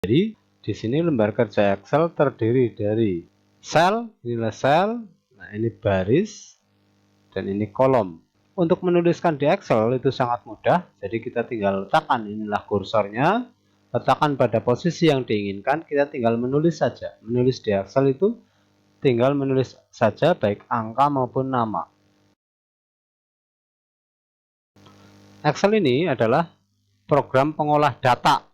Jadi di sini lembar kerja Excel terdiri dari sel, inilah sel, nah ini baris, dan ini kolom. Untuk menuliskan di Excel itu sangat mudah, jadi kita tinggal letakkan, inilah kursornya, letakkan pada posisi yang diinginkan, kita tinggal menulis saja. Menulis di Excel itu tinggal menulis saja baik angka maupun nama. Excel ini adalah program pengolah data.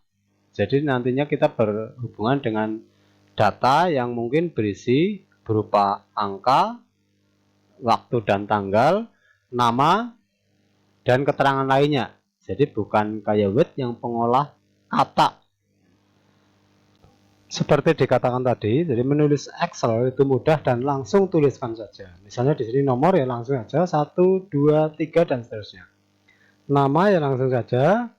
Jadi nantinya kita berhubungan dengan data yang mungkin berisi berupa angka, waktu dan tanggal, nama, dan keterangan lainnya. Jadi bukan kayak Word yang pengolah kata. Seperti dikatakan tadi, jadi menulis Excel itu mudah dan langsung tuliskan saja. Misalnya di sini nomor ya langsung saja 1, 2, 3 dan seterusnya. Nama ya langsung saja.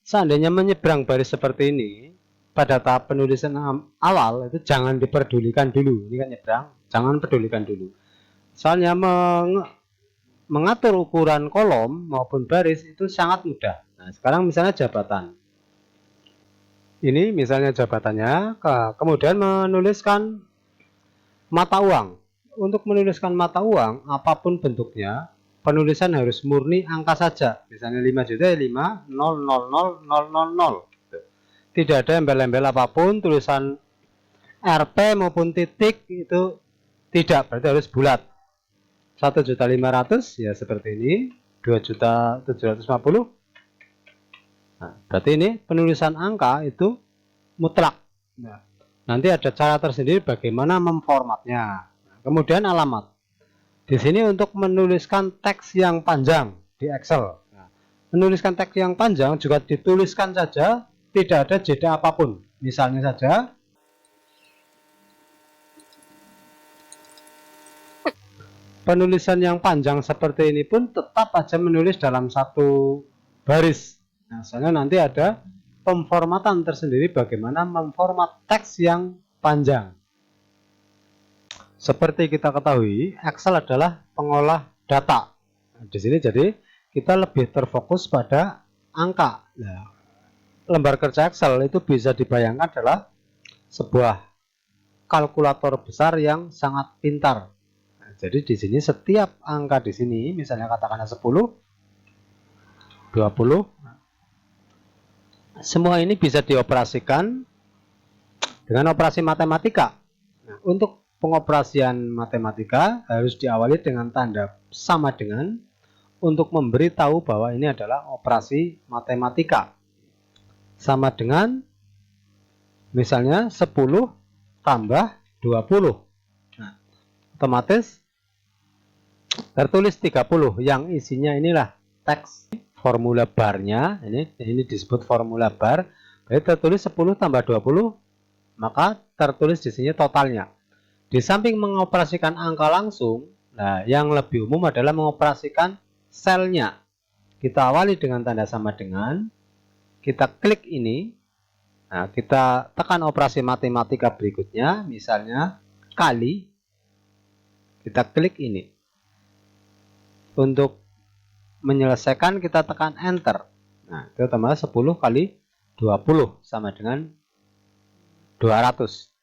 Seandainya menyeberang baris seperti ini, pada tahap penulisan awal itu jangan diperdulikan dulu. Ini kan nyebrang, jangan pedulikan dulu. Soalnya mengatur ukuran kolom maupun baris itu sangat mudah. Nah, sekarang misalnya jabatan. Ini misalnya jabatannya, kemudian menuliskan mata uang. Untuk menuliskan mata uang, apapun bentuknya, penulisan harus murni angka saja. Misalnya 5 juta ya 5, 0, 0, 0, 0, 0, 0. Tidak ada embel-embel apapun, tulisan RP maupun titik itu tidak, berarti harus bulat. 1.500.000 ya seperti ini, 2.750.000. Nah, berarti ini penulisan angka itu mutlak. Nah, nanti ada cara tersendiri bagaimana memformatnya. Nah, kemudian alamat. Di sini untuk menuliskan teks yang panjang di Excel. Nah, menuliskan teks yang panjang juga dituliskan saja, tidak ada jeda apapun. Misalnya saja, penulisan yang panjang seperti ini pun tetap aja menulis dalam satu baris. Nah, soalnya nanti ada pemformatan tersendiri bagaimana memformat teks yang panjang. Seperti kita ketahui, Excel adalah pengolah data. Nah, di sini jadi kita lebih terfokus pada angka. Nah, lembar kerja Excel itu bisa dibayangkan adalah sebuah kalkulator besar yang sangat pintar. Nah, jadi di sini setiap angka di sini, misalnya katakanlah 10, 20, semua ini bisa dioperasikan dengan operasi matematika. Nah, untuk pengoperasian matematika harus diawali dengan tanda sama dengan untuk memberitahu bahwa ini adalah operasi matematika. Sama dengan misalnya 10 tambah 20. Nah, otomatis tertulis 30 yang isinya inilah teks formula barnya. Ini disebut formula bar. Jadi tertulis 10 tambah 20, maka tertulis di sini totalnya. Di samping mengoperasikan angka langsung, nah yang lebih umum adalah mengoperasikan selnya. Kita awali dengan tanda sama dengan, kita klik ini, nah kita tekan operasi matematika berikutnya, misalnya kali, kita klik ini. Untuk menyelesaikan kita tekan enter. Nah, itu otomatis 10 kali 20 sama dengan 200.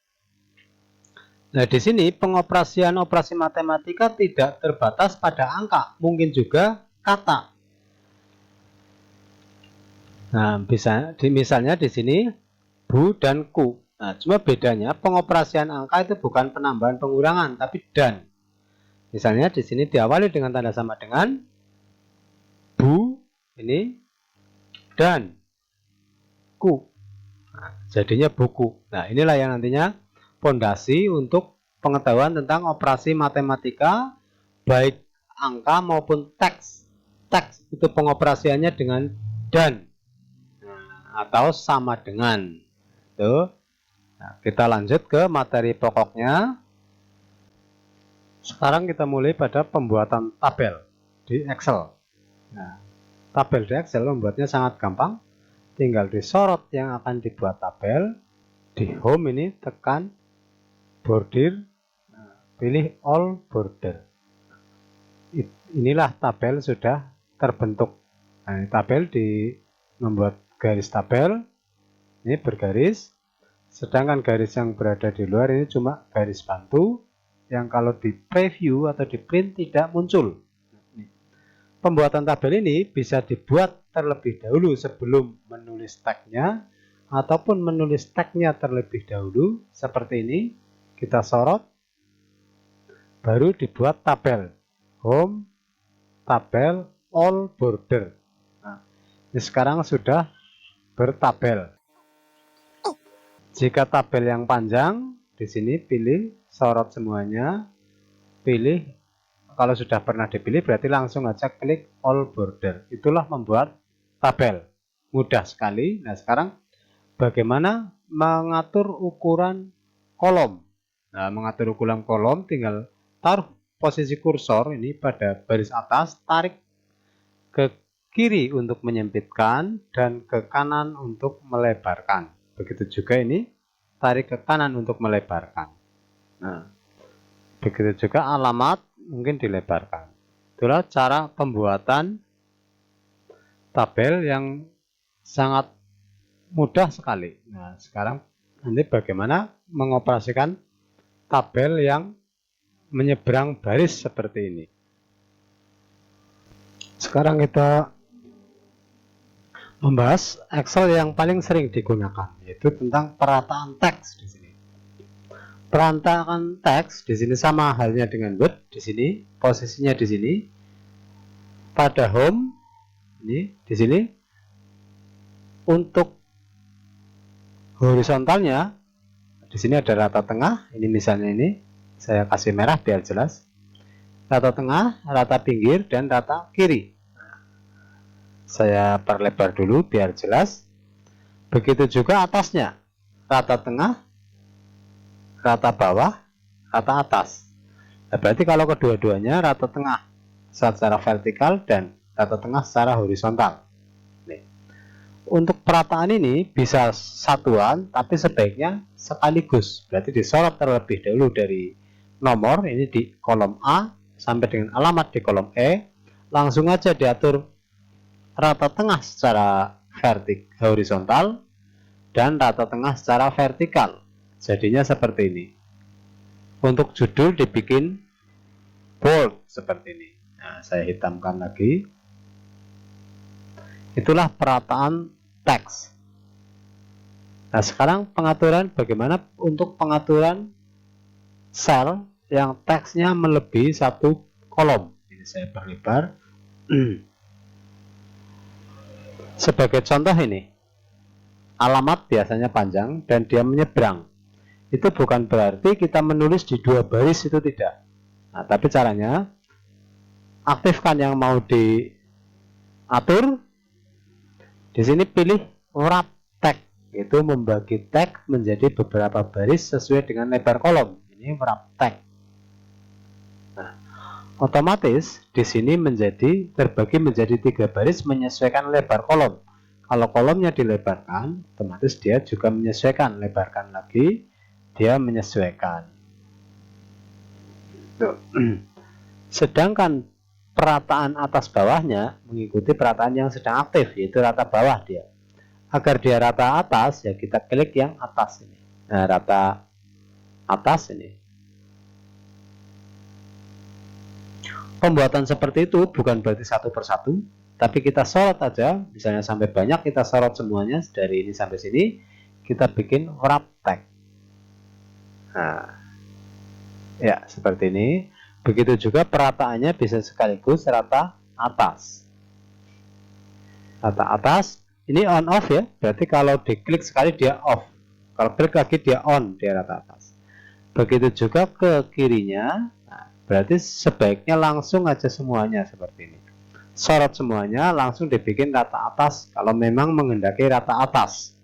Nah, di sini pengoperasian operasi matematika tidak terbatas pada angka, mungkin juga kata. Nah, misalnya di sini bu dan ku. Nah, cuma bedanya pengoperasian angka itu bukan penambahan pengurangan, tapi dan. Misalnya di sini diawali dengan tanda sama dengan bu ini dan ku. Nah, jadinya buku. Nah, inilah yang nantinya fondasi untuk pengetahuan tentang operasi matematika baik angka maupun teks. Teks itu pengoperasiannya dengan dan atau sama dengan. Tuh. Nah, kita lanjut ke materi pokoknya. Sekarang kita mulai pada pembuatan tabel di Excel. Nah, tabel di Excel membuatnya sangat gampang. Tinggal disorot yang akan dibuat tabel. Di home ini tekan border, pilih all border. Inilah tabel sudah terbentuk. Nah, tabel membuat garis tabel, ini bergaris, sedangkan garis yang berada di luar ini cuma garis bantu yang kalau di preview atau di print tidak muncul. Pembuatan tabel ini bisa dibuat terlebih dahulu sebelum menulis tagnya ataupun menulis tagnya terlebih dahulu seperti ini. Kita sorot, baru dibuat tabel home, tabel, all border. Nah, ini sekarang sudah bertabel. Jika tabel yang panjang, di sini pilih sorot semuanya, pilih. Kalau sudah pernah dipilih berarti langsung aja klik all border. Itulah membuat tabel. Mudah sekali. Nah, sekarang bagaimana mengatur ukuran kolom? Nah, mengatur ukuran kolom tinggal taruh posisi kursor ini pada baris atas, tarik ke kiri untuk menyempitkan dan ke kanan untuk melebarkan. Begitu juga ini, tarik ke kanan untuk melebarkan. Nah, begitu juga alamat mungkin dilebarkan. Itulah cara pembuatan tabel yang sangat mudah sekali. Nah, sekarang nanti bagaimana mengoperasikan tabel yang menyeberang baris seperti ini. Sekarang kita membahas Excel yang paling sering digunakan, yaitu tentang perataan teks di sini. Perataan teks di sini sama halnya dengan Word. Di sini posisinya di sini pada home ini di sini. Untuk horizontalnya di sini ada rata tengah. Ini misalnya ini saya kasih merah biar jelas. Rata tengah, rata pinggir, dan rata kiri. Saya perlebar dulu biar jelas. Begitu juga atasnya, rata tengah, rata bawah, rata atas. Nah, berarti kalau kedua-duanya rata tengah secara vertikal dan rata tengah secara horizontal. Nih. Untuk perataan ini bisa satuan, tapi sebaiknya sekaligus. Berarti disorot terlebih dahulu dari nomor ini di kolom A sampai dengan alamat di kolom E. Langsung aja diatur rata tengah secara horizontal dan rata tengah secara vertikal. Jadinya seperti ini. Untuk judul dibikin bold seperti ini. Nah, saya hitamkan lagi. Itulah perataan teks. Nah, sekarang pengaturan bagaimana untuk pengaturan sel yang teksnya melebihi satu kolom. Ini saya perlebar. Sebagai contoh ini, alamat biasanya panjang dan dia menyeberang. Itu bukan berarti kita menulis di dua baris, itu tidak. Nah, tapi caranya aktifkan yang mau diatur. Di sini pilih wrap tag, itu membagi tag menjadi beberapa baris sesuai dengan lebar kolom. Ini wrap tag. Nah, otomatis di sini terbagi menjadi 3 baris menyesuaikan lebar kolom. Kalau kolomnya dilebarkan, otomatis dia juga menyesuaikan. Lebarkan lagi, dia menyesuaikan. Tuh. Sedangkan perataan atas bawahnya mengikuti perataan yang sedang aktif, yaitu rata bawah dia. Agar dia rata atas, ya kita klik yang atas ini. Nah, rata atas ini. Pembuatan seperti itu bukan berarti satu persatu, tapi kita sorot aja, misalnya sampai banyak kita sorot semuanya dari ini sampai sini, kita bikin wrap tag. Nah, ya seperti ini. Begitu juga perataannya bisa sekaligus rata atas. Rata atas, ini on off ya, berarti kalau diklik sekali dia off. Kalau klik lagi dia on, dia rata atas. Begitu juga ke kirinya, nah, berarti sebaiknya langsung aja semuanya seperti ini. Sorot semuanya, langsung dibikin rata atas kalau memang menghendaki rata atas.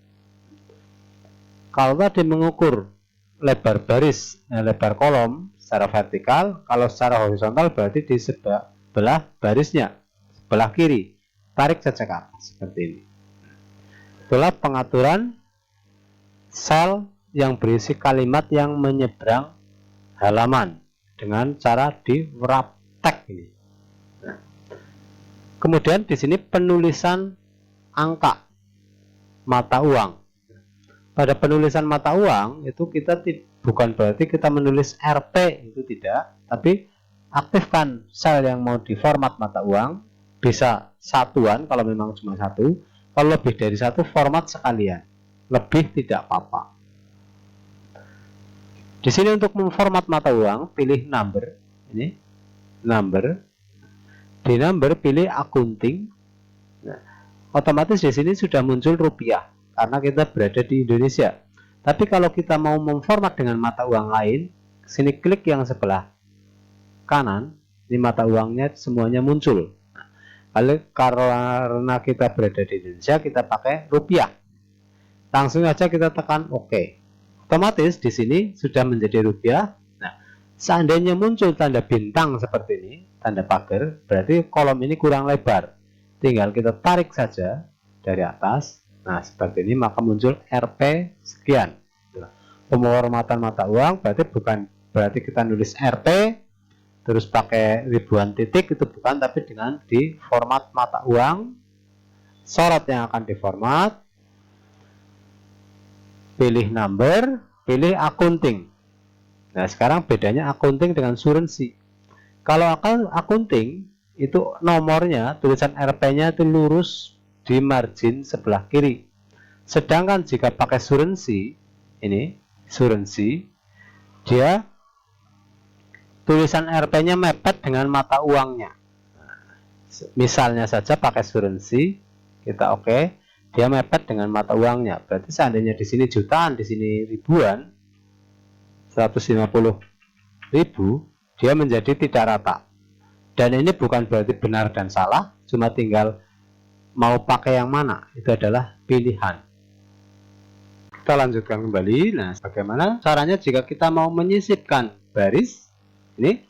Kalau tadi mengukur lebar baris, lebar kolom secara vertikal, kalau secara horizontal berarti di sebelah barisnya, sebelah kiri, tarik saja ke atas seperti ini. Itulah pengaturan sel yang berisi kalimat yang menyeberang halaman dengan cara di wrap tag ini. Nah, kemudian di sini penulisan angka. mata uang. Pada penulisan mata uang itu kita bukan berarti kita menulis Rp, itu tidak, tapi aktifkan sel yang mau diformat mata uang, bisa satuan kalau memang cuma satu, kalau lebih dari satu format sekalian, lebih tidak apa-apa. Di sini untuk memformat mata uang pilih number, ini number, di number pilih accounting. Nah, otomatis di sini sudah muncul rupiah karena kita berada di Indonesia. Tapi kalau kita mau memformat dengan mata uang lain, sini klik yang sebelah kanan, ini mata uangnya semuanya muncul. Karena kita berada di Indonesia, kita pakai rupiah. Langsung aja kita tekan OK. Otomatis di sini sudah menjadi rupiah. Nah, seandainya muncul tanda bintang seperti ini, tanda pagar, berarti kolom ini kurang lebar. Tinggal kita tarik saja dari atas. Nah, seperti ini maka muncul Rp sekian. Pemformatan mata uang berarti bukan berarti kita nulis Rp terus pakai ribuan titik, itu bukan, tapi dengan di format mata uang, sorot yang akan diformat, pilih number, pilih accounting. Nah, sekarang bedanya accounting dengan currency. Kalau accounting itu nomornya, tulisan Rp-nya itu lurus di margin sebelah kiri. Sedangkan jika pakai currency, ini currency, dia tulisan Rp-nya mepet dengan mata uangnya. Misalnya saja pakai currency, kita oke, dia mepet dengan mata uangnya. Berarti seandainya di sini jutaan, di sini ribuan, 150.000, dia menjadi tidak rata. Dan ini bukan berarti benar dan salah, cuma tinggal mau pakai yang mana, itu adalah pilihan. Kita lanjutkan kembali. Nah, bagaimana caranya jika kita mau menyisipkan baris ini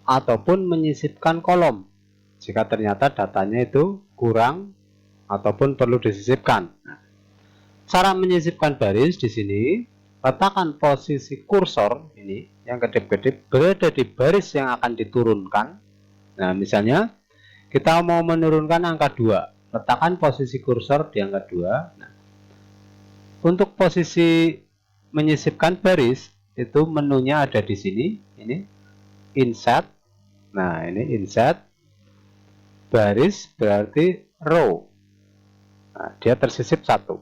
ataupun menyisipkan kolom jika ternyata datanya itu kurang ataupun perlu disisipkan. Nah, cara menyisipkan baris di sini, letakkan posisi kursor ini yang kedip-kedip berada di baris yang akan diturunkan. Nah, misalnya kita mau menurunkan angka 2, letakkan posisi kursor di angka 2. Nah, untuk posisi menyisipkan baris itu menunya ada di sini, ini insert. Nah, ini insert baris berarti row. Nah, dia tersisip satu.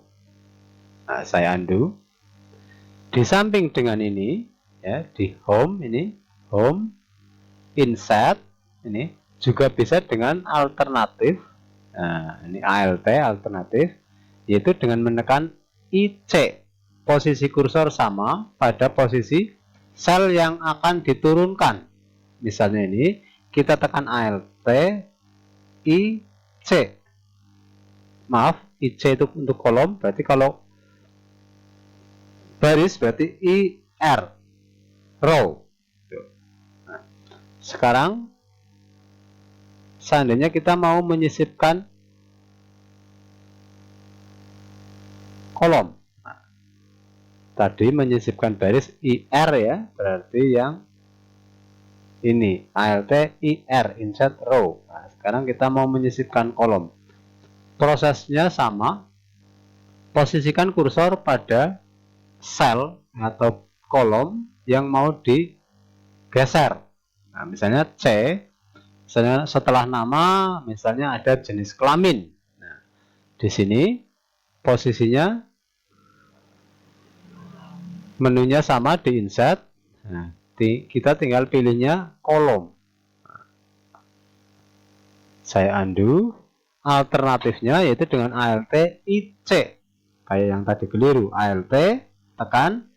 Nah, saya undo. Di samping dengan ini ya, di home, ini home, insert, ini juga bisa dengan alternatif. Nah, ini ALT alternatif, yaitu dengan menekan IC. Posisi kursor sama pada posisi sel yang akan diturunkan. Misalnya ini kita tekan ALT IC. Maaf, IC itu untuk kolom, berarti kalau baris berarti IR, row. Nah, sekarang seandainya kita mau menyisipkan kolom. Nah, tadi menyisipkan baris IR ya, berarti yang ini ALT IR, insert row. Nah, sekarang kita mau menyisipkan kolom. Prosesnya sama. Posisikan kursor pada sel atau kolom yang mau digeser. Nah, misalnya C, misalnya setelah nama, misalnya ada jenis kelamin. Nah, di sini posisinya menunya sama di insert. Nah, kita tinggal pilihnya kolom. Saya undo. Alternatifnya yaitu dengan ALT IC. Kayak yang tadi keliru. ALT tekan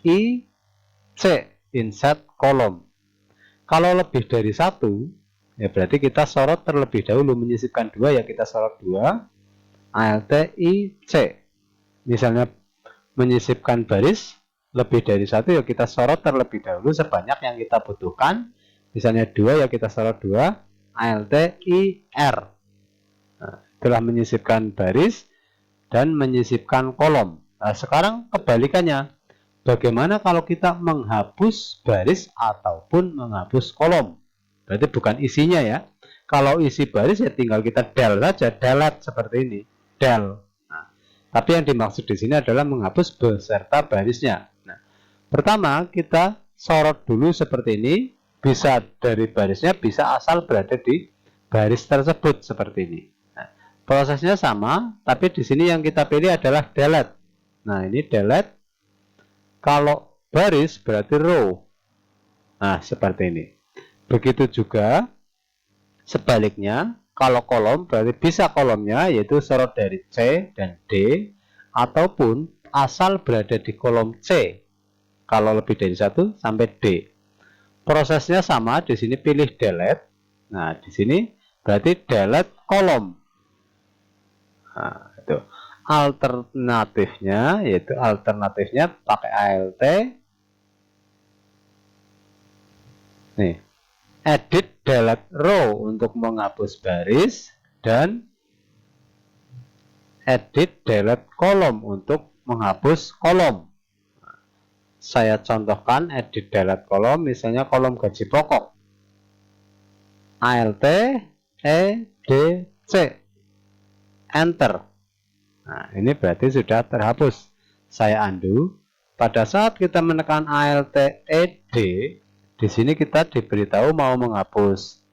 IC, insert kolom. Kalau lebih dari satu, ya berarti kita sorot terlebih dahulu. Menyisipkan 2 ya kita sorot 2. ALT IC. Misalnya menyisipkan baris lebih dari satu ya kita sorot terlebih dahulu sebanyak yang kita butuhkan. Misalnya 2 ya kita sorot 2. ALT IR. Nah, telah menyisipkan baris dan menyisipkan kolom. Nah, sekarang kebalikannya. Bagaimana kalau kita menghapus baris ataupun menghapus kolom? Berarti bukan isinya ya. Kalau isi baris ya tinggal kita del saja, delete seperti ini. Del. Nah, Tapi yang dimaksud di sini adalah menghapus beserta barisnya. Nah, pertama kita sorot dulu seperti ini, bisa dari barisnya, bisa asal berada di baris tersebut seperti ini. Nah, prosesnya sama, tapi di sini yang kita pilih adalah delete. Nah, ini delete. Kalau baris berarti row. Nah, seperti ini. Begitu juga sebaliknya, kalau kolom berarti bisa kolomnya yaitu sorot dari C dan D, ataupun asal berada di kolom C kalau lebih dari 1 sampai D. Prosesnya sama, di sini pilih delete. Nah, di sini berarti delete kolom. Nah, itu. Alternatifnya pakai ALT. Nih, edit delete row untuk menghapus baris, dan edit delete kolom untuk menghapus kolom. Saya contohkan edit delete kolom, misalnya kolom gaji pokok. ALT EDC, enter. Nah, ini berarti sudah terhapus. Saya undo. Pada saat kita menekan ALT ED, di sini kita diberitahu mau menghapus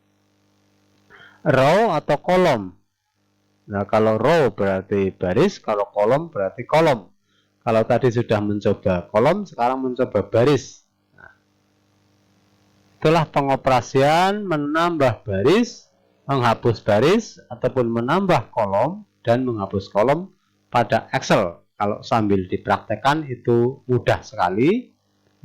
row atau kolom. Nah, kalau row berarti baris, kalau kolom berarti kolom. Kalau tadi sudah mencoba kolom, sekarang mencoba baris. Nah, itulah pengoperasian menambah baris, menghapus baris, ataupun menambah kolom dan menghapus kolom pada Excel. Kalau sambil dipraktekkan itu mudah sekali.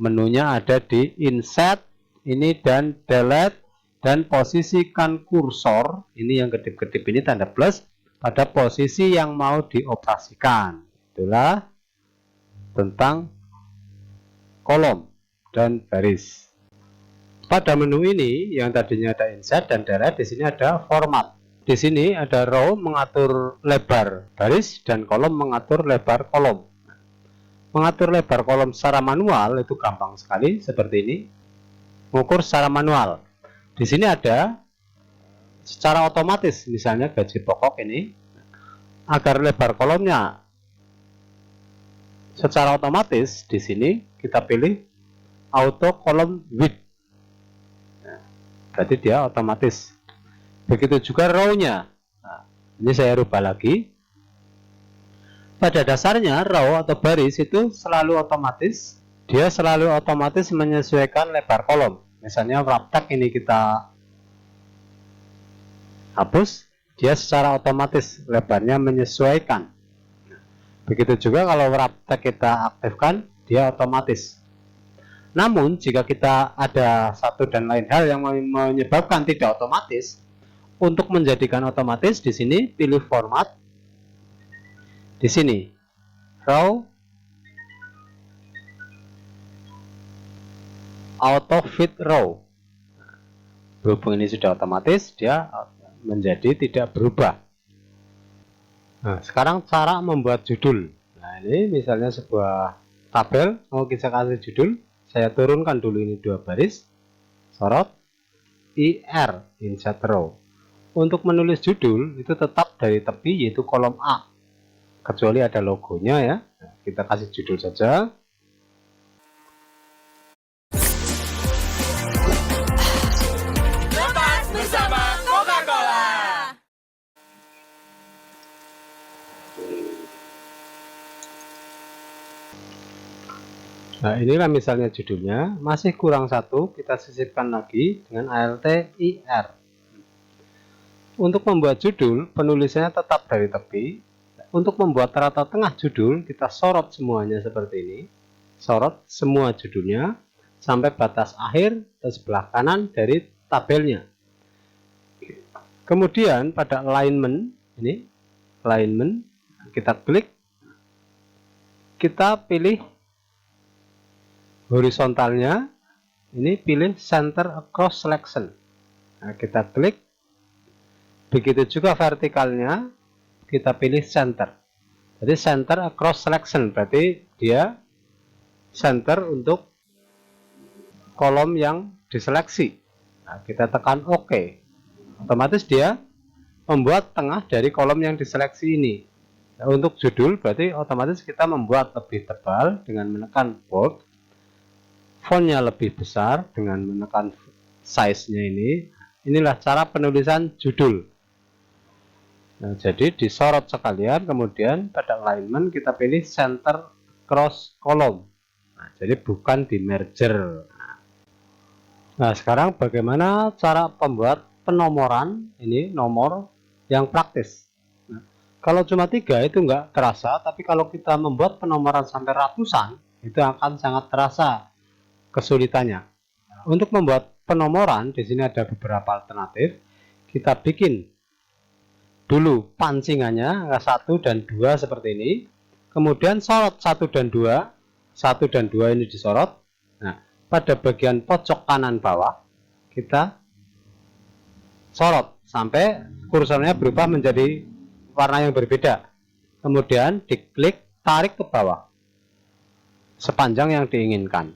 Menunya ada di Insert ini dan Delete, dan posisikan kursor, ini yang kedip-kedip ini tanda plus, pada posisi yang mau dioperasikan. Itulah tentang kolom dan baris. Pada menu ini yang tadinya ada Insert dan Delete, di sini ada Format. Di sini ada row mengatur lebar baris dan kolom mengatur lebar kolom. Mengatur lebar kolom secara manual itu gampang sekali, seperti ini. Mengukur secara manual. Di sini ada secara otomatis, misalnya gaji pokok ini, agar lebar kolomnya secara otomatis, di sini kita pilih auto column width. Berarti dia otomatis. Begitu juga row-nya. Nah, ini saya rubah lagi. Pada dasarnya row atau baris itu selalu otomatis. Dia selalu otomatis menyesuaikan lebar kolom. Misalnya wrap tag ini kita hapus, dia secara otomatis lebarnya menyesuaikan. Begitu juga kalau wrap tag kita aktifkan, dia otomatis. Namun jika kita ada satu dan lain hal yang menyebabkan tidak otomatis, untuk menjadikan otomatis di sini pilih format. Di sini row auto fit row. Berhubung ini sudah otomatis, dia menjadi tidak berubah. Nah, sekarang cara membuat judul. Nah, ini misalnya sebuah tabel mau kita kasih judul, saya turunkan dulu ini 2 baris, sorot IR, insert row. Untuk menulis judul itu tetap dari tepi, yaitu kolom A, kecuali ada logonya ya. Nah, kita kasih judul saja. Lepas bersama Coca-Cola. Nah, inilah misalnya judulnya. Masih kurang satu, kita sisipkan lagi dengan ALT IR. Untuk membuat judul, penulisannya tetap dari tepi. Untuk membuat rata tengah judul, kita sorot semuanya seperti ini. Sorot semua judulnya sampai batas akhir ke sebelah kanan dari tabelnya. Kemudian pada alignment, ini alignment, kita klik, kita pilih horizontalnya, ini pilih center across selection. Nah, kita klik. Begitu juga vertikalnya, kita pilih center. Jadi center across selection, berarti dia center untuk kolom yang diseleksi. Nah, kita tekan OK. Otomatis dia membuat tengah dari kolom yang diseleksi ini. Untuk judul berarti otomatis kita membuat lebih tebal dengan menekan bold, fontnya lebih besar dengan menekan size-nya ini. Inilah cara penulisan judul. Nah, jadi disorot sekalian, kemudian pada alignment kita pilih center cross column. Nah, jadi bukan di merger. Nah, sekarang bagaimana cara pembuat penomoran ini nomor yang praktis. Nah, kalau cuma 3 itu nggak terasa, tapi kalau kita membuat penomoran sampai ratusan, itu akan sangat terasa kesulitannya. Untuk membuat penomoran, di sini ada beberapa alternatif. Kita bikin dulu pancingannya angka 1 dan 2 seperti ini, kemudian sorot 1 dan 2, 1 dan 2 ini disorot. Nah, pada bagian pojok kanan bawah kita sorot sampai kursornya berubah menjadi warna yang berbeda, kemudian diklik tarik ke bawah sepanjang yang diinginkan.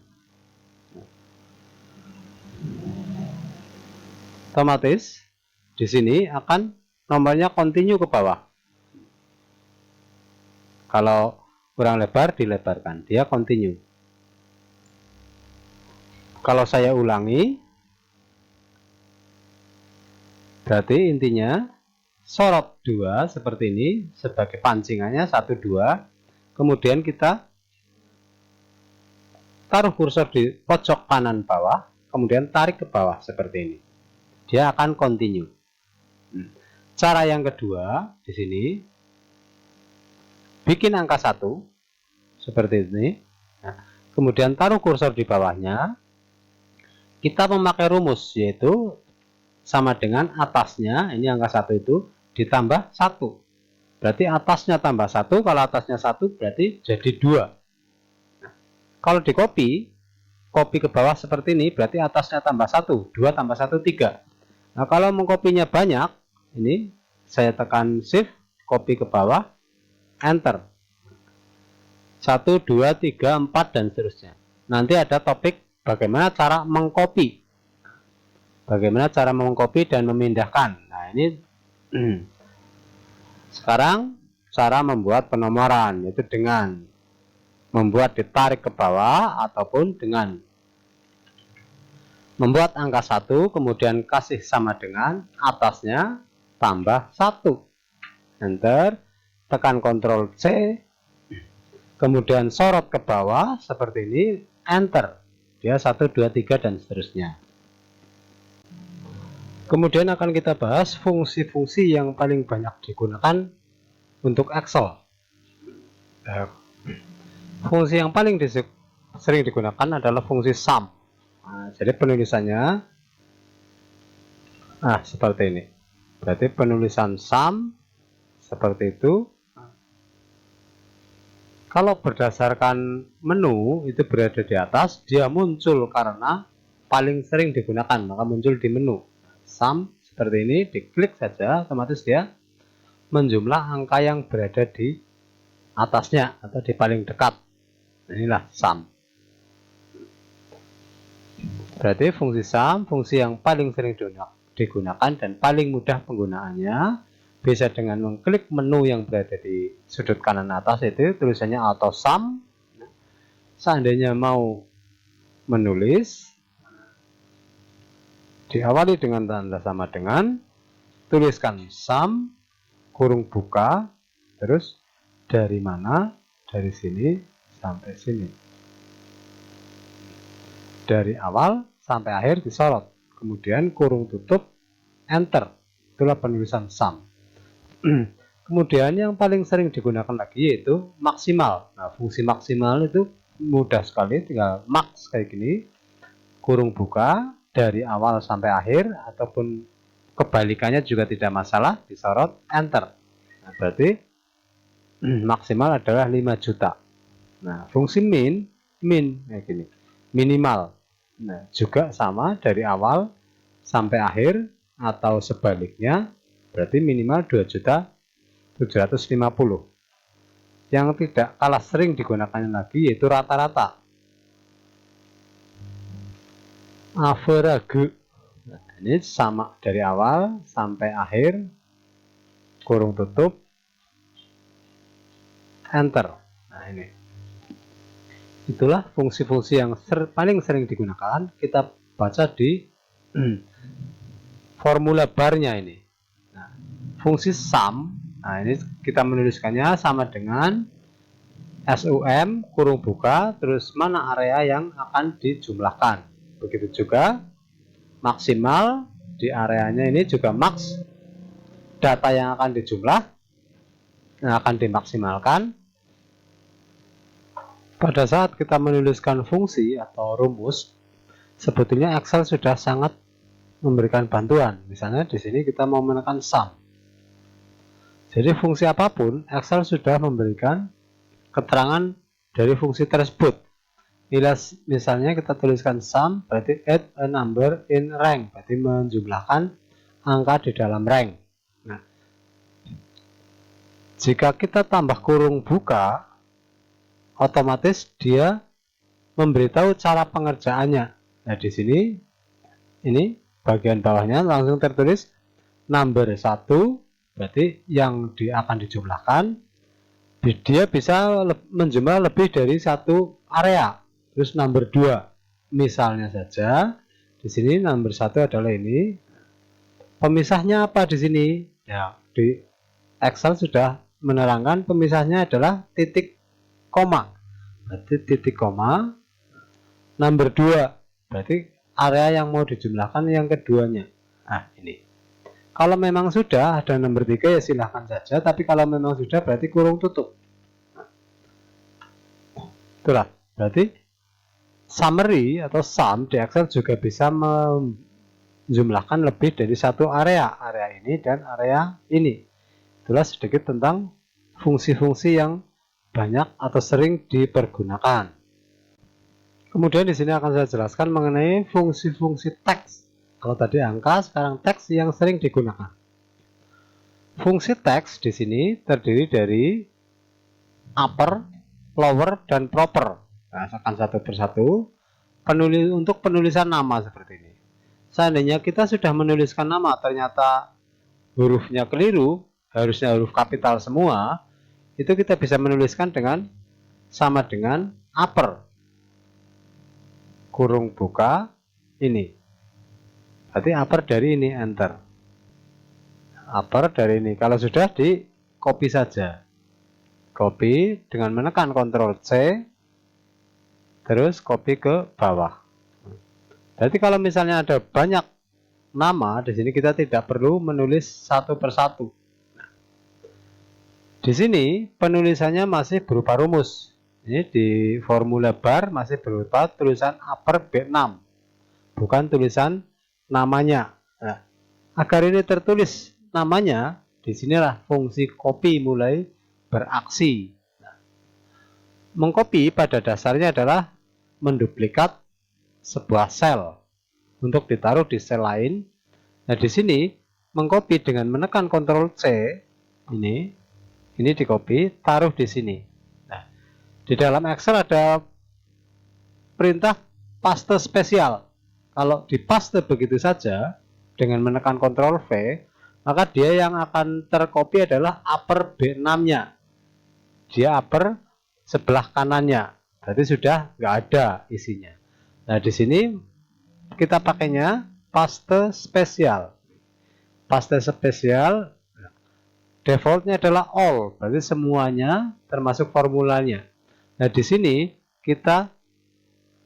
Otomatis di sini akan nomornya continue ke bawah. Kalau kurang lebar dilebarkan, dia continue. Kalau saya ulangi, berarti intinya sorot 2 seperti ini sebagai pancingannya 1 2, kemudian kita taruh kursor di pojok kanan bawah, kemudian tarik ke bawah seperti ini. Dia akan continue. Cara yang kedua di sini bikin angka 1 seperti ini. Nah, kemudian taruh kursor di bawahnya. Kita memakai rumus yaitu sama dengan atasnya, ini angka 1 itu ditambah 1. Berarti atasnya tambah 1, kalau atasnya 1 berarti jadi 2. Nah, kalau di copy ke bawah seperti ini, berarti atasnya tambah 1, 2 tambah 1, 3. Nah, kalau mengkopinya banyak, ini saya tekan shift, copy ke bawah, enter. 1, 2, 3, 4 dan seterusnya. Nanti ada topik bagaimana cara mengcopy. Bagaimana cara mengcopy dan memindahkan. Nah, ini sekarang cara membuat penomoran, yaitu dengan membuat ditarik ke bawah ataupun dengan membuat angka 1 kemudian kasih sama dengan atasnya tambah 1. Enter, tekan Ctrl C, kemudian sorot ke bawah seperti ini, enter. Dia 1, 2, 3 dan seterusnya. Kemudian akan kita bahas fungsi-fungsi yang paling banyak digunakan untuk Excel. Fungsi yang paling sering digunakan adalah fungsi sum. Nah, jadi penulisannya seperti ini. Berarti penulisan sum seperti itu. Kalau berdasarkan menu itu berada di atas, dia muncul karena paling sering digunakan, maka muncul di menu. Sum seperti ini, diklik saja, otomatis dia menjumlah angka yang berada di atasnya atau di paling dekat. Inilah sum. Berarti fungsi sum, fungsi yang paling sering digunakan dan paling mudah penggunaannya. Bisa dengan mengklik menu yang berada di sudut kanan atas itu, tulisannya auto sum. Seandainya mau menulis, diawali dengan tanda sama dengan, tuliskan sum, kurung buka, terus dari mana, dari sini sampai sini. Dari awal sampai akhir disorot, kemudian kurung tutup, enter. Itulah penulisan sum. Kemudian yang paling sering digunakan lagi yaitu maksimal. Nah, fungsi maksimal itu mudah sekali, tinggal max kayak gini, kurung buka dari awal sampai akhir, ataupun kebalikannya juga tidak masalah, disorot, enter. Nah, berarti maksimal adalah 5 juta. Nah, fungsi min kayak gini, minimal. Nah, juga sama dari awal sampai akhir atau sebaliknya, berarti minimal 2.750.000. Yang tidak kalah sering digunakan lagi yaitu rata-rata. Average. Nah, ini sama dari awal sampai akhir, kurung tutup, enter. Nah, ini. Itulah fungsi-fungsi yang paling sering digunakan. Kita baca di formula barnya ini. Nah, fungsi sum, nah ini kita menuliskannya sama dengan sum kurung buka terus mana area yang akan dijumlahkan. Begitu juga maksimal di areanya ini juga max data yang akan dijumlah yang akan dimaksimalkan. Pada saat kita menuliskan fungsi atau rumus, sebetulnya Excel sudah sangat memberikan bantuan. Misalnya di sini kita mau menekan sum. Jadi fungsi apapun Excel sudah memberikan keterangan dari fungsi tersebut. Misalnya kita tuliskan sum berarti add a number in rank, berarti menjumlahkan angka di dalam rank. Nah, jika kita tambah kurung buka, otomatis dia memberitahu cara pengerjaannya. Nah, di sini ini bagian bawahnya langsung tertulis number 1, berarti yang akan dijumlahkan. Dia bisa menjumlah lebih dari satu area. Terus number 2, misalnya saja di sini number 1 adalah ini. Pemisahnya apa di sini? Ya, di Excel sudah menerangkan pemisahnya adalah titik koma. Berarti titik koma number 2, berarti area yang mau dijumlahkan yang keduanya. Nah, ini. Kalau memang sudah ada nomor 3 ya silahkan saja, tapi kalau memang sudah berarti kurung tutup. Itulah, berarti summary atau sum di Excel juga bisa menjumlahkan lebih dari satu area ini dan area ini. Itulah sedikit tentang fungsi-fungsi yang banyak atau sering dipergunakan. Kemudian di sini akan saya jelaskan mengenai fungsi-fungsi teks. Kalau tadi angka, sekarang teks yang sering digunakan. Fungsi teks di sini terdiri dari upper, lower, dan proper. Nah, akan satu persatu. Untuk penulisan nama seperti ini. Seandainya kita sudah menuliskan nama, ternyata hurufnya keliru, harusnya huruf kapital semua, itu kita bisa menuliskan dengan sama dengan upper kurung buka ini. Berarti upper dari ini, enter. Upper dari ini. Kalau sudah di copy saja. Copy dengan menekan Ctrl C, terus copy ke bawah. Jadi kalau misalnya ada banyak nama di sini kita tidak perlu menulis satu persatu. Di sini penulisannya masih berupa rumus. Ini di formula bar masih berupa tulisan upper B6, bukan tulisan namanya. Nah, agar ini tertulis namanya, disinilah fungsi copy mulai beraksi. Nah, mengcopy pada dasarnya adalah menduplikat sebuah sel untuk ditaruh di sel lain. Nah, di sini mengcopy dengan menekan Ctrl C, ini di copy, taruh di sini. Nah, di dalam Excel ada perintah paste spesial. Kalau di paste begitu saja dengan menekan Ctrl V, maka dia yang akan tercopy adalah upper B6-nya. Dia upper sebelah kanannya. Berarti sudah nggak ada isinya. Nah, di sini kita pakainya paste spesial. Paste spesial defaultnya adalah all, berarti semuanya termasuk formulanya. Nah, di sini kita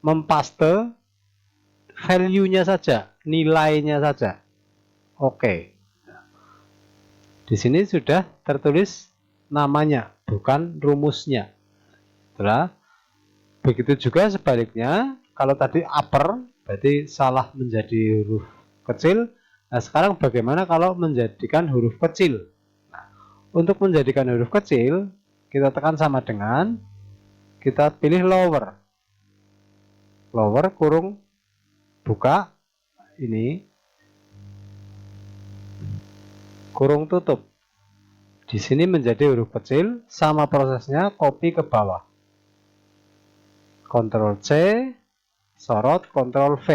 mempaste value-nya saja, nilainya saja. Oke. Di sini sudah tertulis namanya, bukan rumusnya. Setelah begitu juga sebaliknya, kalau tadi upper berarti salah menjadi huruf kecil. Nah, sekarang bagaimana kalau menjadikan huruf kecil? Untuk menjadikan huruf kecil, kita tekan sama dengan, kita pilih lower. Lower kurung buka, ini, kurung tutup. Di sini menjadi huruf kecil, sama prosesnya copy ke bawah. Ctrl C, sorot, Ctrl V.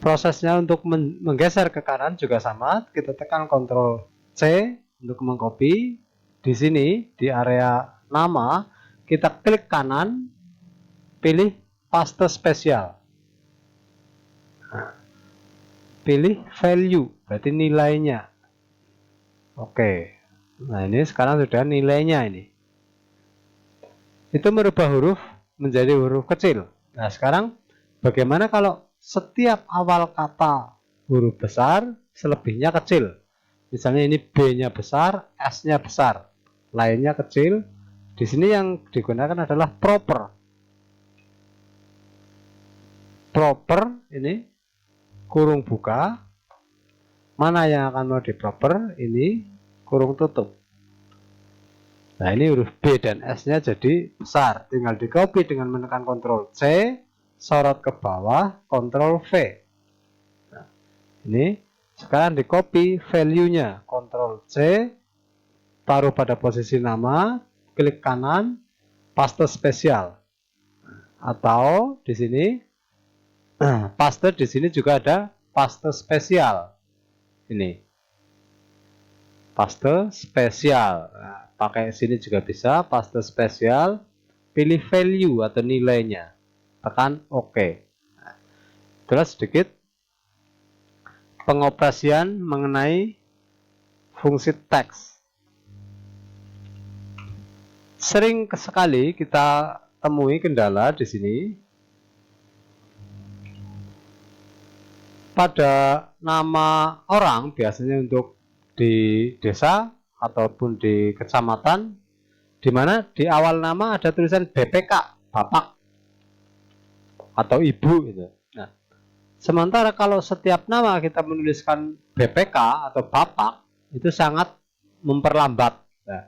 Prosesnya untuk menggeser ke kanan juga sama, kita tekan Ctrl C, untuk mengcopy. Di sini di area nama kita klik kanan, pilih paste spesial. Nah, pilih value, berarti nilainya. Oke. Nah, ini sekarang sudah nilainya ini. Itu merubah huruf menjadi huruf kecil. Nah, sekarang bagaimana kalau setiap awal kata huruf besar, selebihnya kecil? Misalnya ini B-nya besar, S-nya besar, lainnya kecil. Di sini yang digunakan adalah proper. Proper ini kurung buka. Mana yang akan mau diproper? Ini kurung tutup. Nah, ini huruf B dan S-nya jadi besar. Tinggal di copy dengan menekan Ctrl C, sorot ke bawah, Ctrl V. Nah, ini sekarang di copy value-nya, Ctrl C, taruh pada posisi nama, klik kanan, paste spesial. Atau di sini paste, di sini juga ada paste spesial. Ini paste spesial. Nah, pakai sini juga bisa paste spesial, pilih value atau nilainya, tekan OK. Nah, itulah sedikit pengoperasian mengenai fungsi teks. Sering sekali kita temui kendala di sini pada nama orang, biasanya untuk di desa ataupun di kecamatan, di mana di awal nama ada tulisan BPK, bapak atau ibu gitu. Nah, sementara kalau setiap nama kita menuliskan BPK atau bapak, itu sangat memperlambat. Nah,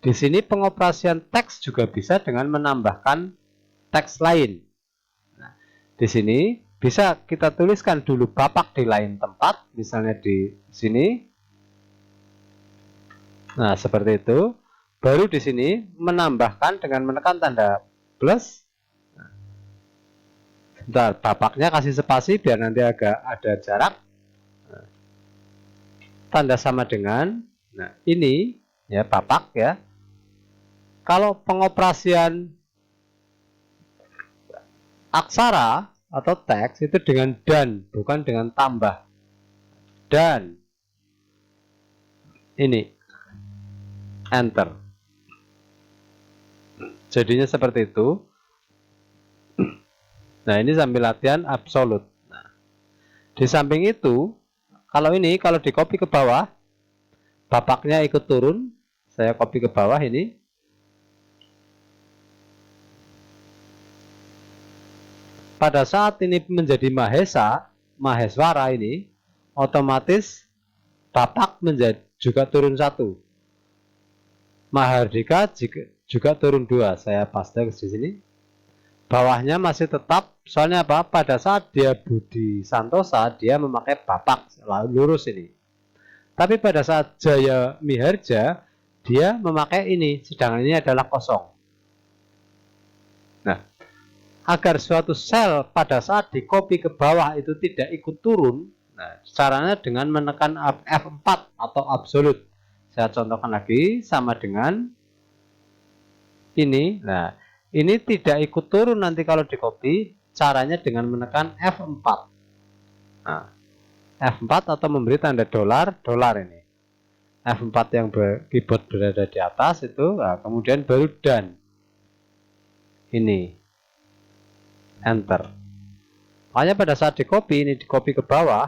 di sini pengoperasian teks juga bisa dengan menambahkan teks lain. Nah, di sini bisa kita tuliskan dulu bapak di lain tempat, misalnya di sini. Nah, seperti itu. Baru di sini menambahkan dengan menekan tanda plus. Sebentar, bapaknya kasih spasi biar nanti agak ada jarak. Tanda sama dengan, nah ini ya bapak ya. Kalau pengoperasian aksara atau teks itu dengan dan, bukan dengan tambah. Dan ini enter. Jadinya seperti itu. Nah, ini sambil latihan absolut. Nah, di samping itu, kalau di copy ke bawah, bapaknya ikut turun. Saya copy ke bawah ini. Pada saat ini menjadi Mahesa, Maheswara ini, otomatis bapak juga turun 1. Mahardika juga turun 2. Saya paste di sini. Bawahnya masih tetap, soalnya apa? Pada saat dia Budi Santosa, dia memakai bapak, lalu lurus ini. Tapi pada saat Jaya Miharja, dia memakai ini, sedangkan ini adalah kosong. Nah, agar suatu sel pada saat di copy ke bawah itu tidak ikut turun, nah, caranya dengan menekan F4 atau absolut. Saya contohkan lagi, sama dengan ini. Nah, ini tidak ikut turun nanti kalau di copy, caranya dengan menekan F4. Nah, F4 atau memberi tanda dolar ini. F4 yang keyboard berada di atas itu, nah, kemudian baru dan. Ini. Enter. Makanya pada saat di copy, ini di copy ke bawah.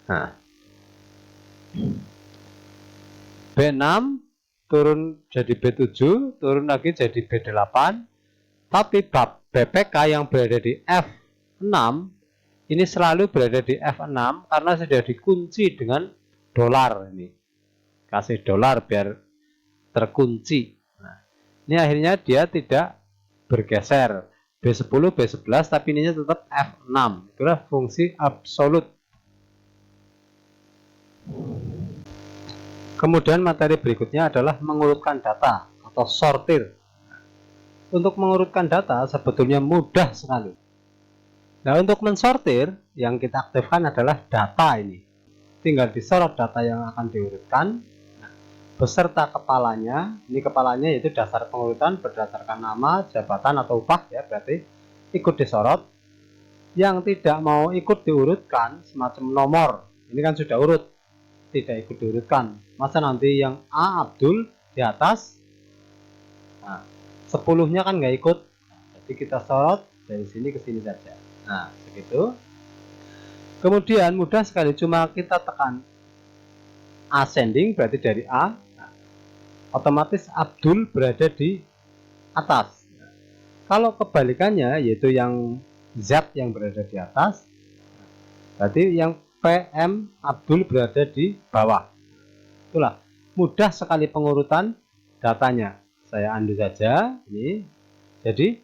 Nah. B6 turun jadi B7, turun lagi jadi B8. Tapi BPK yang berada di F6 ini selalu berada di F6 karena sudah dikunci dengan dolar ini. Kasih dolar biar terkunci. Nah, ini akhirnya dia tidak bergeser B10, B11, tapi ininya tetap F6. Itulah fungsi absolut. Kemudian materi berikutnya adalah mengurutkan data atau sortir. Untuk mengurutkan data sebetulnya mudah sekali. Nah, untuk mensortir yang kita aktifkan adalah data ini. tinggal disorot data yang akan diurutkan beserta kepalanya. Ini kepalanya yaitu dasar pengurutan berdasarkan nama, jabatan atau upah ya, berarti ikut disorot. Yang tidak mau ikut diurutkan semacam nomor, ini kan sudah urut, tidak ikut diurutkan. Masa nanti yang A Abdul di atas, nah 10-nya kan nggak ikut, jadi kita sorot dari sini ke sini saja. Nah segitu. Kemudian mudah sekali, cuma kita tekan ascending berarti dari A, nah, otomatis Abdul berada di atas. Kalau kebalikannya yaitu yang Z yang berada di atas, berarti yang PM Abdul berada di bawah. Itulah mudah sekali pengurutan datanya. Saya undo saja ini. Jadi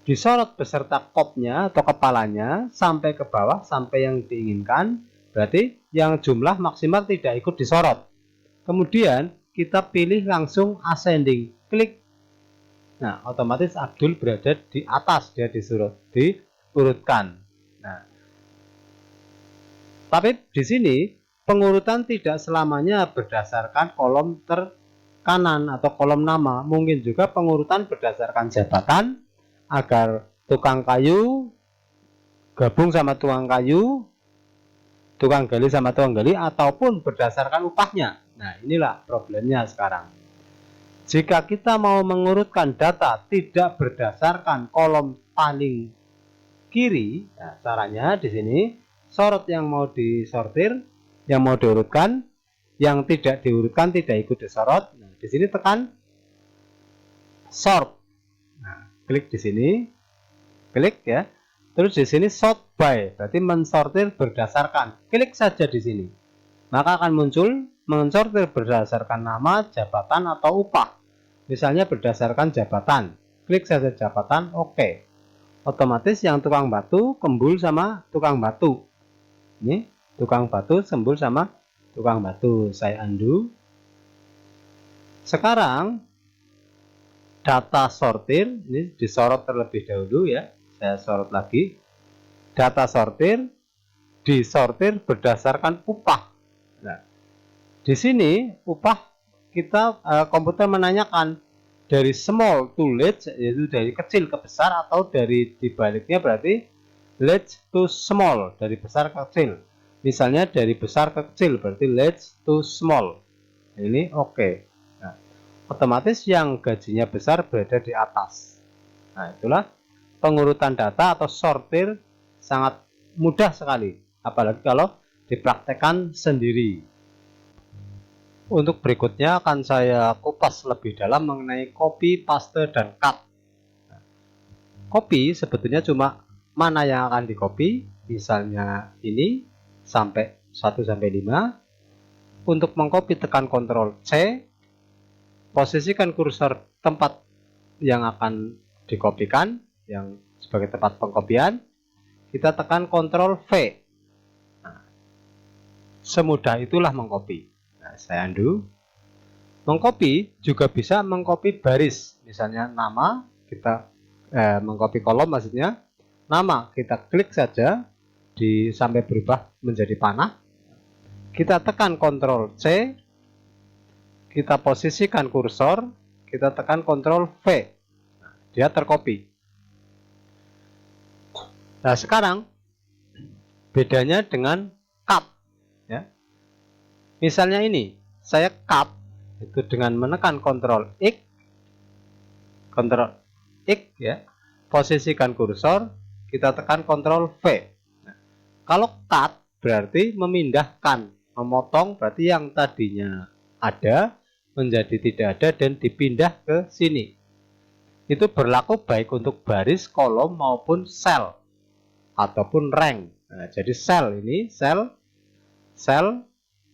disorot beserta kopnya atau kepalanya sampai ke bawah sampai yang diinginkan. Berarti yang jumlah maksimal tidak ikut disorot. Kemudian kita pilih langsung ascending, klik. Nah, otomatis Abdul berada di atas, dia diurutkan. Nah, tapi di sini pengurutan tidak selamanya berdasarkan kolom terkanan atau kolom nama. Mungkin juga pengurutan berdasarkan jabatan agar tukang kayu gabung sama tukang kayu, tukang gali sama tukang gali, ataupun berdasarkan upahnya. Nah, inilah problemnya sekarang. Jika kita mau mengurutkan data tidak berdasarkan kolom paling kiri, nah caranya di sini sorot yang mau disortir, yang mau diurutkan, yang tidak diurutkan tidak ikut disorot. Nah, di sini tekan sort. Nah, klik di sini, klik ya. Terus di sini sort by, berarti mensortir berdasarkan. Klik saja di sini, maka akan muncul mensortir berdasarkan nama, jabatan atau upah. Misalnya berdasarkan jabatan, klik saja jabatan, oke. Otomatis yang tukang batu kembul sama tukang batu. Ini tukang batu sembul sama tukang batu. Saya undo. Sekarang data sortir ini disorot terlebih dahulu ya. Saya sorot lagi. Data sortir disortir berdasarkan upah. Nah, di sini upah kita komputer menanyakan dari small to large, yaitu dari kecil ke besar, atau dari dibaliknya berarti large to small, dari besar ke kecil. Misalnya dari besar ke kecil berarti large to small. Ini oke. Nah, otomatis yang gajinya besar berada di atas. Nah, itulah pengurutan data atau sortir, sangat mudah sekali, apalagi kalau dipraktekkan sendiri. Untuk berikutnya akan saya kupas lebih dalam mengenai copy, paste, dan cut. Copy sebetulnya cuma mana yang akan di copy, misalnya ini sampai 1 sampai 5. Untuk mengcopy tekan Ctrl C, posisikan kursor tempat yang akan dikopikan, yang sebagai tempat pengkopian, kita tekan Ctrl V. Nah, semudah itulah mengcopy. Nah, saya undo. Mengcopy juga bisa mengcopy baris, misalnya nama, kita mengcopy kolom maksudnya. Nama kita klik saja sampai berubah menjadi panah. Kita tekan Ctrl C, kita posisikan kursor, kita tekan Ctrl V. Nah, dia tercopy. Nah, sekarang bedanya dengan cut ya. Misalnya ini, saya cut itu dengan menekan Ctrl X, ya, posisikan kursor, kita tekan Ctrl V. Nah, kalau cut berarti memindahkan, memotong, berarti yang tadinya ada menjadi tidak ada dan dipindah ke sini. Itu berlaku baik untuk baris, kolom maupun sel ataupun rank. Nah, jadi sel ini sel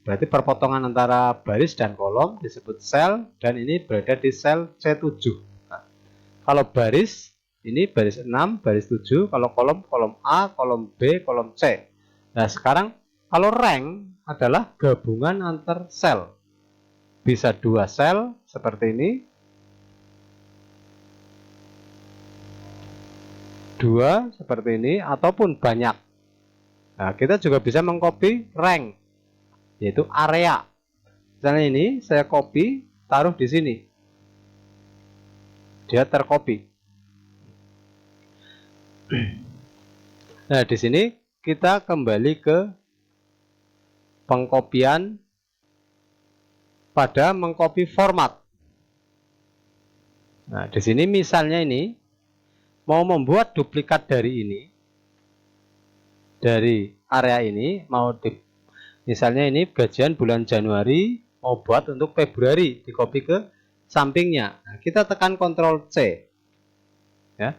berarti perpotongan antara baris dan kolom disebut sel, dan ini berada di sel C7. Nah, kalau baris ini baris 6, baris 7, kalau kolom A, kolom B, kolom C. Nah, sekarang kalau rank adalah gabungan antar sel. Bisa 2 sel seperti ini, 2 seperti ini, ataupun banyak. Nah, kita juga bisa mengcopy rank. yaitu area. Misalnya ini saya copy, taruh di sini. Dia tercopy. Nah, di sini kita kembali ke pengkopian pada mengcopy format. Nah, di sini misalnya ini mau membuat duplikat dari ini, dari area ini, misalnya ini gajian bulan Januari, mau buat untuk Februari, di copy ke sampingnya. Nah, kita tekan Ctrl C, ya,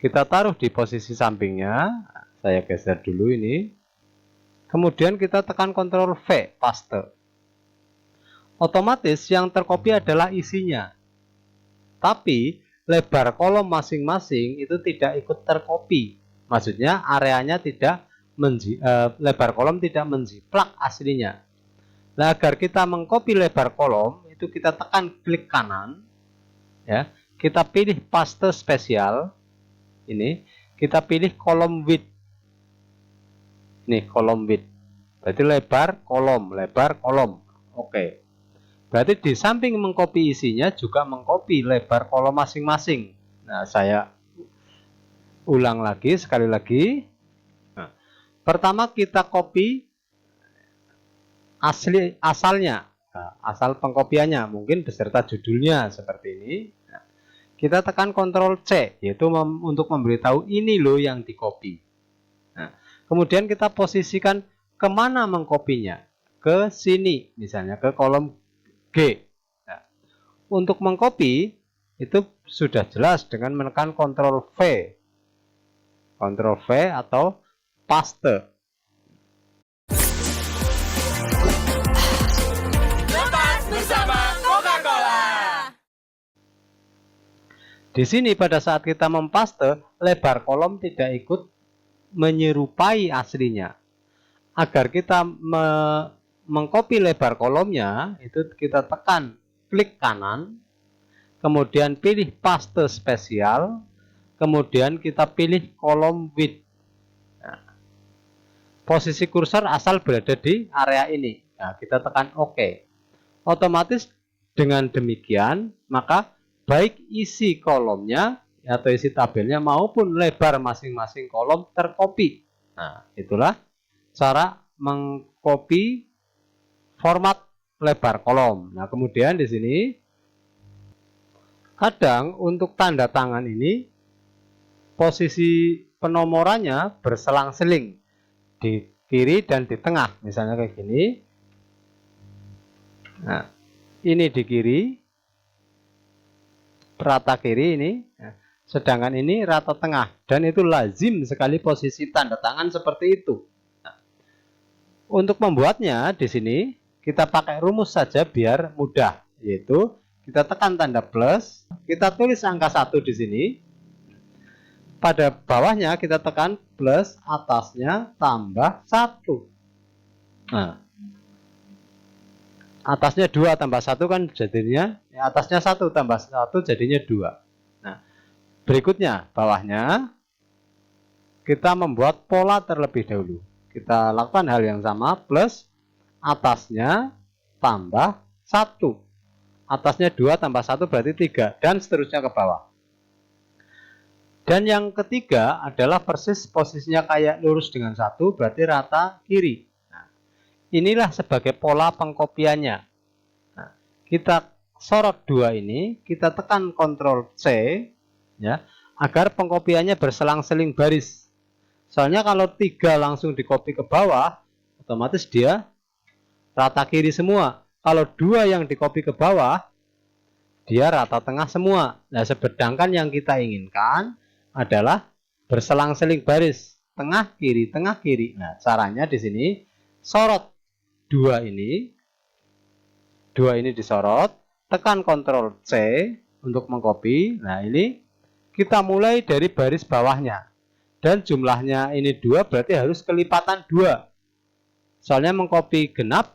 kita taruh di posisi sampingnya. Saya geser dulu ini, kemudian kita tekan Ctrl V, paste. Otomatis yang tercopy adalah isinya, tapi lebar kolom masing-masing itu tidak ikut tercopy. Maksudnya areanya tidak lebar kolom tidak menjiplak aslinya. Nah, agar kita mengcopy lebar kolom itu kita tekan klik kanan, ya, kita pilih paste spesial. Ini kita pilih kolom width. Nih kolom width. Berarti lebar kolom. Oke. Berarti di samping mengcopy isinya juga mengcopy lebar kolom masing-masing. Nah, saya ulang lagi sekali lagi. Nah, pertama kita copy asalnya, asal pengkopiannya, mungkin beserta judulnya seperti ini. Nah, kita tekan Ctrl C, yaitu untuk memberitahu ini loh yang di copy. Nah, kemudian kita posisikan kemana mengkopinya, ke sini, misalnya ke kolom G. Nah, untuk mengcopy itu sudah jelas dengan menekan Ctrl V atau paste. Lepas bersama Coca-Cola. Di sini pada saat kita mempaste, lebar kolom tidak ikut menyerupai aslinya. Agar kita mengcopy lebar kolomnya, itu kita tekan klik kanan, kemudian pilih paste spesial, kemudian kita pilih kolom width. Nah, posisi kursor asal berada di area ini. Nah, kita tekan OK. Otomatis dengan demikian, maka baik isi kolomnya atau isi tabelnya maupun lebar masing-masing kolom tercopy. Nah, itulah cara mengcopy format lebar kolom. Nah, kemudian di sini kadang untuk tanda tangan ini posisi penomorannya berselang-seling di kiri dan di tengah. Misalnya kayak gini. Nah, ini di kiri, rata kiri ini. Nah, sedangkan ini rata tengah, dan itu lazim sekali posisi tanda tangan seperti itu. Nah, untuk membuatnya di sini kita pakai rumus saja biar mudah, yaitu kita tekan tanda plus, kita tulis angka 1 di sini. Pada bawahnya kita tekan plus, atasnya tambah 1. Nah, atasnya 2 tambah 1 kan jadinya, atasnya 1 tambah 1 jadinya 2. Nah, berikutnya bawahnya kita membuat pola terlebih dahulu. Kita lakukan hal yang sama, plus atasnya tambah 1. Atasnya 2 tambah 1 berarti 3, dan seterusnya ke bawah. Dan yang ketiga adalah persis posisinya kayak lurus dengan 1, berarti rata kiri. Nah, inilah sebagai pola pengkopiannya. Nah, kita sorot 2 ini, kita tekan Ctrl C, ya, agar pengkopiannya berselang-seling baris. Soalnya kalau 3 langsung di-copy ke bawah, otomatis dia rata kiri semua. Kalau 2 yang di-copy ke bawah, dia rata tengah semua. Nah, sedangkan yang kita inginkan adalah berselang-seling baris, tengah kiri, tengah kiri. Nah, caranya di sini sorot 2 ini. 2 ini disorot, tekan Ctrl C untuk mengcopy. Nah, ini kita mulai dari baris bawahnya. Dan jumlahnya ini 2, berarti harus kelipatan 2. Soalnya mengcopy genap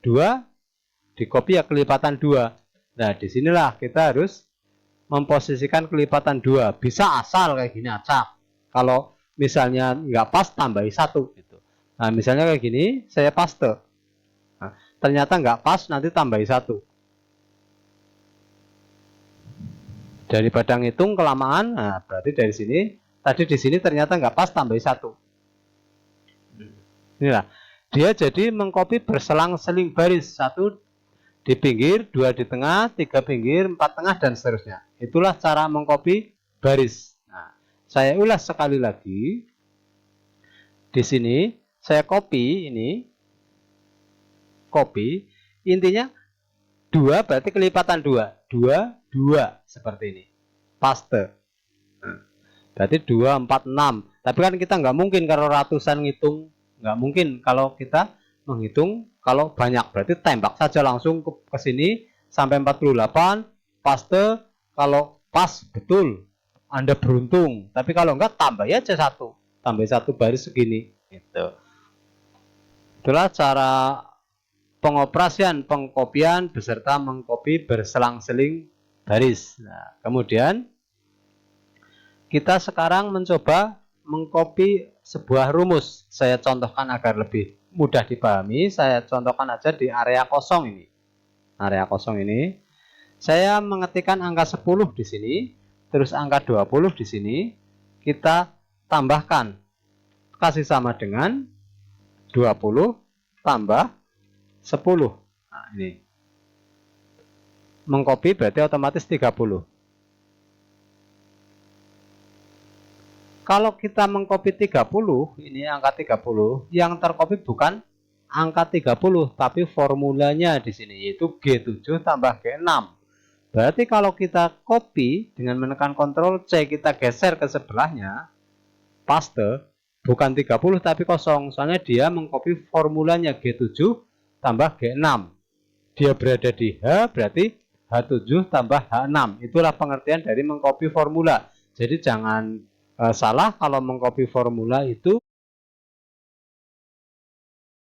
2, di-copy ya kelipatan 2. Nah, disinilah kita harus memposisikan kelipatan 2. Bisa asal kayak gini, acak. Kalau misalnya nggak pas, tambahi 1 gitu. Nah, misalnya kayak gini, saya paste. ternyata nggak pas, nanti tambahi 1. Daripada ngitung kelamaan, nah berarti dari sini, tadi di sini ternyata nggak pas, tambahi 1. Inilah, dia jadi mengcopy berselang-seling baris, 1 di pinggir, 2 di tengah, 3 pinggir, 4 tengah, dan seterusnya. Itulah cara mengcopy baris. Nah, saya ulas sekali lagi. Di sini saya copy ini, copy, intinya 2 berarti kelipatan 2, 2, 2 seperti ini. Paste. Nah, berarti 2, 4, 6. Tapi kan kita nggak mungkin kalau ratusan ngitung, nggak mungkin kalau kita menghitung kalau banyak, berarti tembak saja langsung ke sini sampai 48, paste. Kalau pas betul, Anda beruntung. Tapi kalau enggak, tambah aja 1, tambah 1 baris segini. Gitu. Itulah cara pengoperasian pengkopian beserta mengcopy berselang-seling baris. Nah, kemudian kita sekarang mencoba mengcopy sebuah rumus. Saya contohkan agar lebih mudah dipahami. Saya contohkan aja di area kosong ini. Area kosong ini, saya mengetikkan angka 10 di sini, terus angka 20 di sini. Kita tambahkan, kasih sama dengan 20 tambah 10. Nah, ini. Mengcopy berarti otomatis 30. Kalau kita mengcopy 30, ini angka 30, yang tercopy bukan angka 30, tapi formulanya di sini, yaitu G7 tambah G6. Berarti kalau kita copy dengan menekan Ctrl C, kita geser ke sebelahnya, paste, bukan 30 tapi kosong, soalnya dia mengcopy formulanya G7 tambah G6. Dia berada di H, berarti H7 tambah H6. Itulah pengertian dari mengcopy formula. Jadi jangan salah kalau mengcopy formula itu